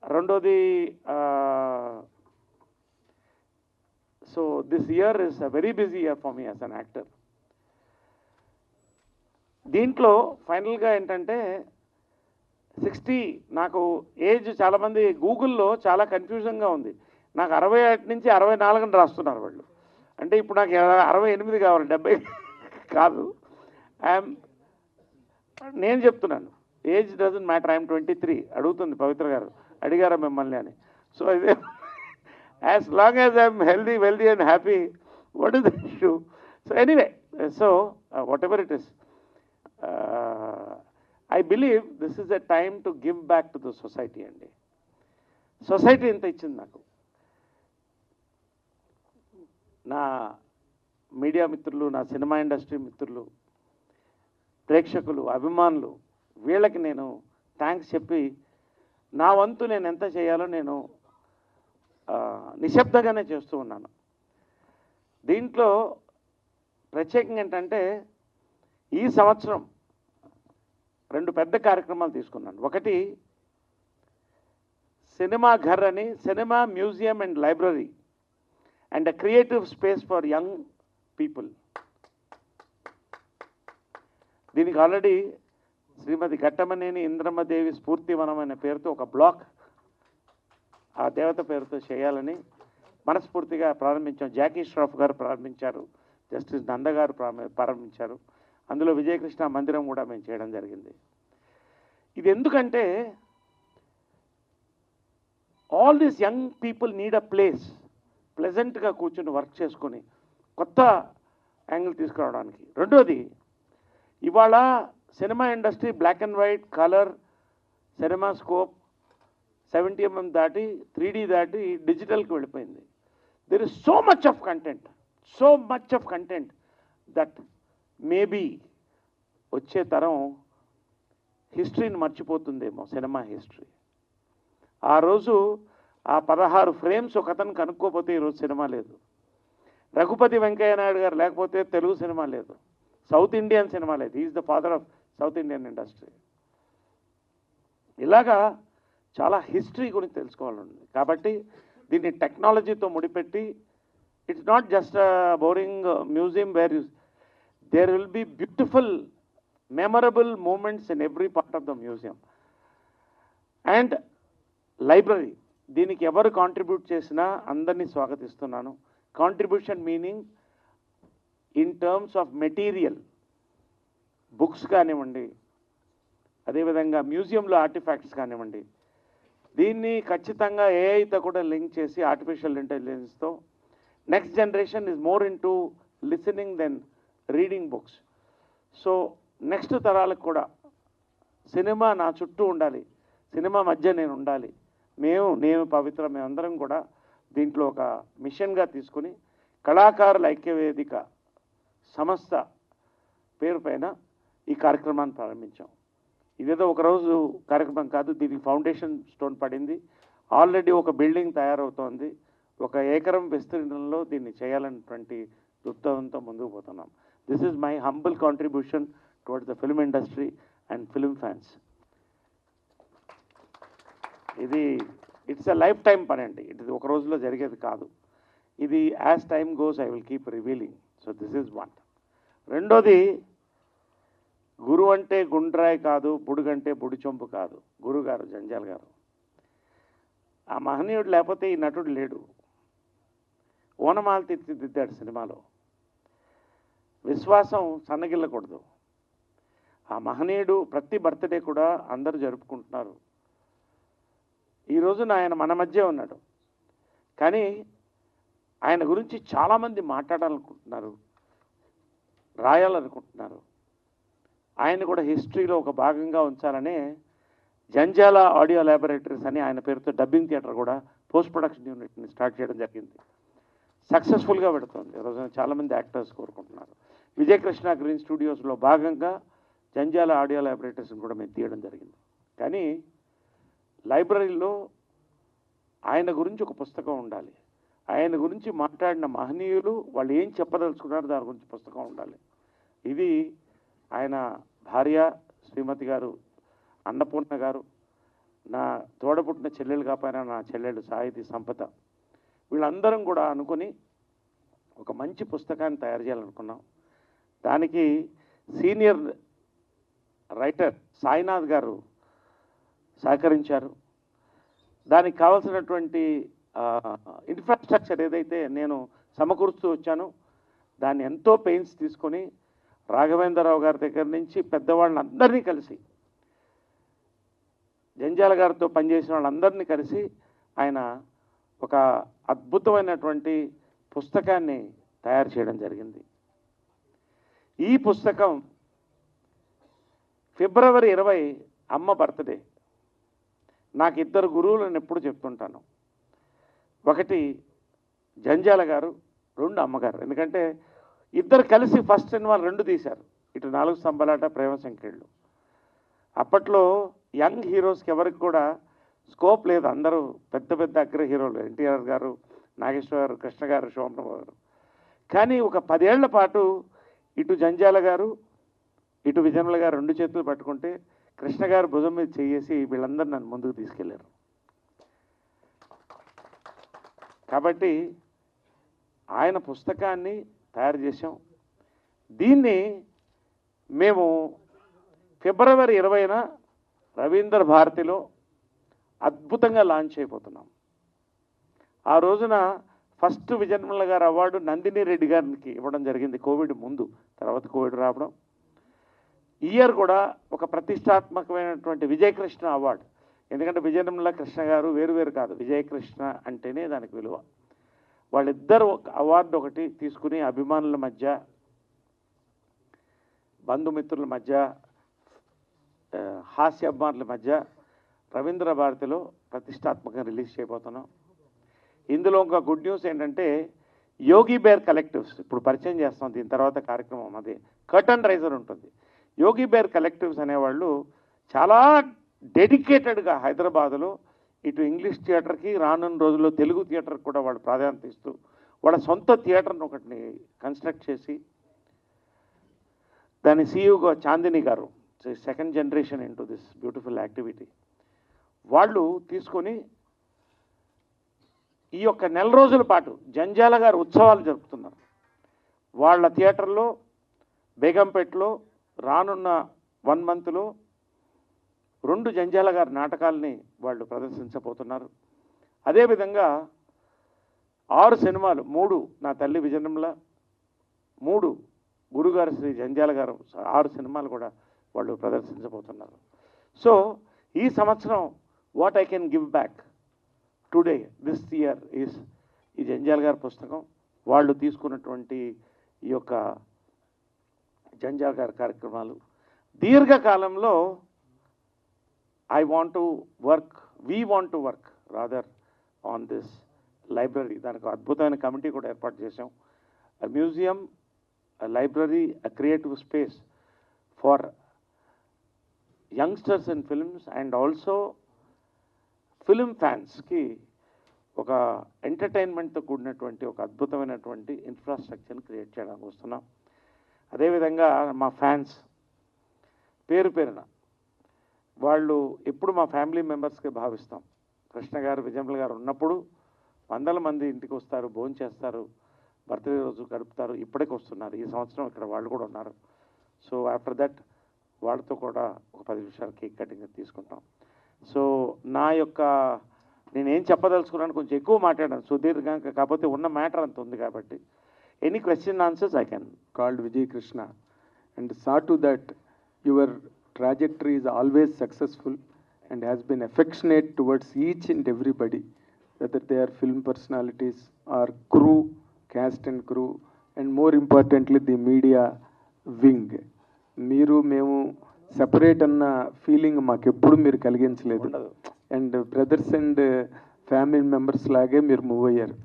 రెండోది so this year is a very busy year for me as an actor. దీంట్లో ఫైనల్గా ఏంటంటే 60 నాకు ఏజ్ చాలామంది గూగుల్లో చాలా కన్ఫ్యూజన్గా ఉంది. నాకు 61 నుంచి 64 అని రాస్తున్నారు వాళ్ళు. అంటే ఇప్పుడు నాకు 68 కావాలి, 70 కాదు. ఐఎమ్ నేను చెప్తున్నాను ఏజ్ డజంట్ మ్యాటర్. ఐఎమ్ 23. అడుగుతుంది పవిత్ర గారు, అడిగారా మిమ్మల్ని అని. సో ఇదే as long as I'm healthy wealthy and happy, what is the issue? So anyway, so what ever it is, I believe this is a time to give back to the society అండి. Society ఎంత ఇచ్చింది నాకు. నా media మిత్రులు, నా cinema industry మిత్రులు, ప్రేక్షకులు, అభిమానులు, వీళ్ళకి నేను థ్యాంక్స్ చెప్పి నా వంతు నేను ఎంత చేయాలో నేను నిశ్శబ్దంగానే చేస్తూ ఉన్నాను. దీంట్లో ప్రత్యేకంగా ఏంటంటే ఈ సంవత్సరం 2 పెద్ద కార్యక్రమాలు తీసుకున్నాను. ఒకటి సినిమా ఘర్ అని, cinema museum and library and a creative space for young people. దీనికి ఆల్రెడీ శ్రీమతి ఘట్టమనేని ఇంద్రమ్మదేవి స్ఫూర్తివనం అనే పేరుతో ఒక బ్లాక్ ఆ దేవత పేరుతో చేయాలని మనస్ఫూర్తిగా ప్రారంభించాం. జాకీ ష్రాఫ్ గారు ప్రారంభించారు, జస్టిస్ నంద గారు ప్రారంభించారు. అందులో విజయకృష్ణ మందిరం కూడా మేము చేయడం జరిగింది. ఇది ఎందుకంటే all these young people need a place, ప్లెజెంట్గా కూర్చుని వర్క్ చేసుకొని కొత్త యాంగిల్ తీసుకురావడానికి. రెండోది, ఇవాళ cinema industry black and white, colour, cinema scope 70mm దాటి 3D దాటి డిజిటల్కి వెళ్ళిపోయింది. There is so much of content that maybe వచ్చే తరం హిస్టరీని మర్చిపోతుందేమో, సినిమా హిస్టరీ. ఆ రోజు ఆ 16 ఫ్రేమ్స్ ఒక అతను కనుక్కోపోతే ఈరోజు సినిమా లేదు. రఘుపతి వెంకయ్య నాయుడు గారు లేకపోతే తెలుగు సినిమా లేదు, సౌత్ ఇండియన్ సినిమా లేదు. Is the father of south Indian industry. ఇలాగా చాలా హిస్టరీ గురించి తెలుసుకోవాలండి. కాబట్టి దీన్ని టెక్నాలజీతో ముడిపెట్టి, it's not just boring museum where there will be beautiful memorable moments in every part of the museum. And library, దీనికి ఎవరు కాంట్రిబ్యూట్ చేసినా అందరినీ స్వాగతిస్తున్నాను. Contribution meaning in terms of material, books కానివ్వండి, అదేవిధంగా మ్యూజియంలో ఆర్టిఫాక్ట్స్ కానివ్వండి. దీన్ని ఖచ్చితంగా ఏఐతో కూడా లింక్ చేసి ఆర్టిఫిషియల్ ఇంటెలిజెన్స్తో next generation is more into listening than reading books. So next తరాలకు కూడా సినిమా నా చుట్టూ ఉండాలి, సినిమా మధ్య నేను ఉండాలి. నేను పవిత్ర మేమందరం కూడా దీంట్లో ఒక మిషన్గా తీసుకుని కళాకారుల ఐక్యవేదిక సంస్థ పేరు పైన ఈ కార్యక్రమాన్ని ప్రారంభించాం. ఇదేదో ఒకరోజు కార్యక్రమం కాదు, దీనికి ఫౌండేషన్ స్టోన్ పడింది. ఆల్రెడీ ఒక బిల్డింగ్ తయారవుతోంది. 1 ఎకరం విస్తీర్ణంలో దీన్ని చేయాలన్నటువంటి దృక్పథంతో ముందుకు పోతున్నాం. This is my humble contribution towards the film industry and film fans. ఇది ఇట్స్ ఎ లైఫ్ టైం పని అండి. ఇది ఒక రోజులో జరిగేది కాదు. ఇది as time goes I will keep revealing. So this is one. రెండోది, గురువు అంటే గుండ్రాయి కాదు, బుడుగంటే బుడిచొంపు కాదు. గురుగారు జంజాల్ గారు, ఆ మహనీయుడు లేకపోతే ఈ నటుడు లేడు. ఓనమాలు తీర్చిదిద్దాడు సినిమాలో. విశ్వాసం సన్నగిల్లకూడదు. ఆ మహనీయుడు ప్రతి బర్త్డే కూడా అందరూ జరుపుకుంటున్నారు. ఈ రోజున ఆయన మన మధ్య ఉన్నాడు. కానీ ఆయన గురించి చాలామంది మాట్లాడాలనుకుంటున్నారు, రాయాలనుకుంటున్నారు. ఆయన కూడా హిస్టరీలో ఒక భాగంగా ఉంచాలనే జంజాల ఆడియో ల్యాబొరేటరీస్ అని ఆయన పేరుతో డబ్బింగ్ థియేటర్ కూడా, పోస్ట్ ప్రొడక్షన్ యూనిట్ని స్టార్ట్ చేయడం జరిగింది. సక్సెస్ఫుల్గా పెడుతుంది. ఈ రోజున చాలామంది యాక్టర్స్ కోరుకుంటున్నారు. విజయకృష్ణ గ్రీన్ స్టూడియోస్లో భాగంగా జంజాల ఆడియో ల్యాబొరేటరీస్ని కూడా మేము తీయడం జరిగింది. కానీ లైబ్రరీలో ఆయన గురించి ఒక పుస్తకం ఉండాలి. ఆయన గురించి మాట్లాడిన మహనీయులు వాళ్ళు ఏం చెప్పదలుచుకున్నారో దాని గురించి పుస్తకం ఉండాలి. ఇది ఆయన భార్య శ్రీమతి గారు అన్నపూర్ణ గారు, నా తోడపుట్టిన చెల్లెలు కాకపోయినా నా చెల్లెలు సాహితీ సంపద, వీళ్ళందరం కూడా అనుకుని ఒక మంచి పుస్తకాన్ని తయారు చేయాలనుకున్నాం. దానికి సీనియర్ రైటర్ సాయినాథ్ గారు సహకరించారు. దానికి కావాల్సినటువంటి ఇన్ఫ్రాస్ట్రక్చర్ ఏదైతే నేను సమకూరుస్తూ వచ్చానో దాన్ని ఎంతో పెయిన్స్ తీసుకొని రాఘవేంద్రరావు గారి దగ్గర నుంచి పెద్దవాళ్ళని అందరినీ కలిసి, జంజాల గారితో పనిచేసిన వాళ్ళందరినీ కలిసి ఆయన ఒక అద్భుతమైనటువంటి పుస్తకాన్ని తయారు చేయడం జరిగింది. ఈ పుస్తకం ఫిబ్రవరి 20 అమ్మ బర్త్డే. నాకు 2 గురువులను ఎప్పుడు చెప్తుంటాను. ఒకటి జంజాల గారు, 2 అమ్మగారు. ఎందుకంటే ఇద్దరు కలిసి ఫస్ట్ సినిమాలు 2 తీశారు. ఇటు 4 స్తంభాలాట, ప్రేమ సంఖ్యలు. అప్పట్లో యంగ్ హీరోస్కి ఎవరికి కూడా స్కోప్ లేదు. అందరూ పెద్ద పెద్ద అగ్ర హీరోలు, ఎన్టీఆర్ గారు, నాగేశ్వర గారు, కృష్ణ గారు, శోభన గారు. కానీ ఒక 10 ఏళ్ల పాటు ఇటు జంజాల గారు, ఇటు విజయనగర గారు 2 చేతులు పట్టుకుంటే కృష్ణ గారు భుజం మీద చేసి వీళ్ళందరూ నన్ను ముందుకు తీసుకెళ్లారు. కాబట్టి ఆయన పుస్తకాన్ని తయారు చేశాం. దీన్ని మేము ఫిబ్రవరి 20న రవీంద్ర భారతిలో అద్భుతంగా లాంచ్ అయిపోతున్నాం. ఆ రోజున ఫస్ట్ విజయనగర గారు అవార్డు నందిని రెడ్డి గారికి ఇవ్వడం జరిగింది, కోవిడ్ ముందు. తర్వాత కోవిడ్ రావడం, ఇయర్ కూడా ఒక ప్రతిష్టాత్మకమైనటువంటి విజయకృష్ణ అవార్డు. ఎందుకంటే విజయనగర కృష్ణ గారు వేరు కాదు, విజయకృష్ణ అంటేనే దానికి విలువ. వాళ్ళిద్దరు ఒక అవార్డు ఒకటి తీసుకుని అభిమానుల మధ్య, బంధుమిత్రుల మధ్య, హాస్య అభిమానుల మధ్య రవీంద్ర భారతిలో ప్రతిష్టాత్మకంగా రిలీజ్ చేయబోతున్నాం. ఇందులో ఇంకా గుడ్ న్యూస్ ఏంటంటే యోగి బేర్ కలెక్టివ్స్ ఇప్పుడు పరిచయం చేస్తాం. దీని తర్వాత కార్యక్రమం అది కర్టన్ రైజర్ ఉంటుంది. యోగి బేర్ కలెక్టివ్స్ అనేవాళ్ళు చాలా డెడికేటెడ్గా హైదరాబాదులో ఇటు ఇంగ్లీష్ థియేటర్కి, రానున్న రోజుల్లో తెలుగు థియేటర్కి కూడా వాళ్ళు ప్రాధాన్యత ఇస్తూ వాళ్ళ సొంత థియేటర్ని ఒకటిని కన్స్ట్రక్ట్ చేసి, దాని సీఈఓగా చాందిని గారు, second generation into this beautiful activity, వాళ్ళు తీసుకొని ఈ యొక్క 4 రోజుల పాటు జంజాల గారు ఉత్సవాలు జరుపుతున్నారు. వాళ్ళ థియేటర్లో బేగంపేటలో రానున్న 1 మంత్లో 2 జంజాల గారి నాటకాలని వాళ్ళు ప్రదర్శించబోతున్నారు. అదేవిధంగా 6 సినిమాలు, 3 నా తల్లి విజయనగర, 3 గురుగారు శ్రీ జంజాల గారు, 6 సినిమాలు కూడా వాళ్ళు ప్రదర్శించబోతున్నారు. సో ఈ సంవత్సరం what I can give back today this year is ఈ జంజాల గారి పుస్తకం, వాళ్ళు తీసుకున్నటువంటి ఈ యొక్క జంజాల గారి కార్యక్రమాలు. దీర్ఘకాలంలో I want to work, we want to work rather on this library. దానికి అద్భుతమైన కమిటీ కూడా ఏర్పాటు చేశాం. A museum, a library, a creative space for youngsters in films and also film fansకి ఒక ఎంటర్టైన్మెంట్తో కూడినటువంటి ఒక అద్భుతమైనటువంటి ఇన్ఫ్రాస్ట్రక్చర్ని క్రియేట్ చేయడానికి వస్తున్నాం. అదేవిధంగా మా ఫ్యాన్స్ పేరున వాళ్ళు ఎప్పుడు మా ఫ్యామిలీ మెంబర్స్కి భావిస్తాం. కృష్ణ గారు, విజయనగర గారు ఉన్నప్పుడు 100 మంది ఇంటికి వస్తారు, భోజనం చేస్తారు, బర్త్డే రోజు గడుపుతారు. ఇప్పటికి వస్తున్నారు. ఈ సంవత్సరం ఇక్కడ వాళ్ళు కూడా ఉన్నారు. సో ఆఫ్టర్ దట్ వాళ్ళతో కూడా ఒక 10 నిమిషాలు కేక్ కటింగ్ తీసుకుంటాం. సో నా యొక్క నేనేం చెప్పదలుచుకున్నాను, కొంచెం ఎక్కువ మాట్లాడాను సుదీర్ఘంగా, కాకపోతే ఉన్న మ్యాటర్ అంత ఉంది కాబట్టి any question answers I can. Called Vijay Krishna, and saw to that your trajectory is always successful and has been affectionate towards each and everybody, whether they are film personalities or crew, cast and crew, and more importantly the media wing. మీరు మేము separate అన్న feeling మాకు ఎప్పుడు మీరు కలిగించలేదు. And brothers and family members లాగే మీరు move అయ్యారు.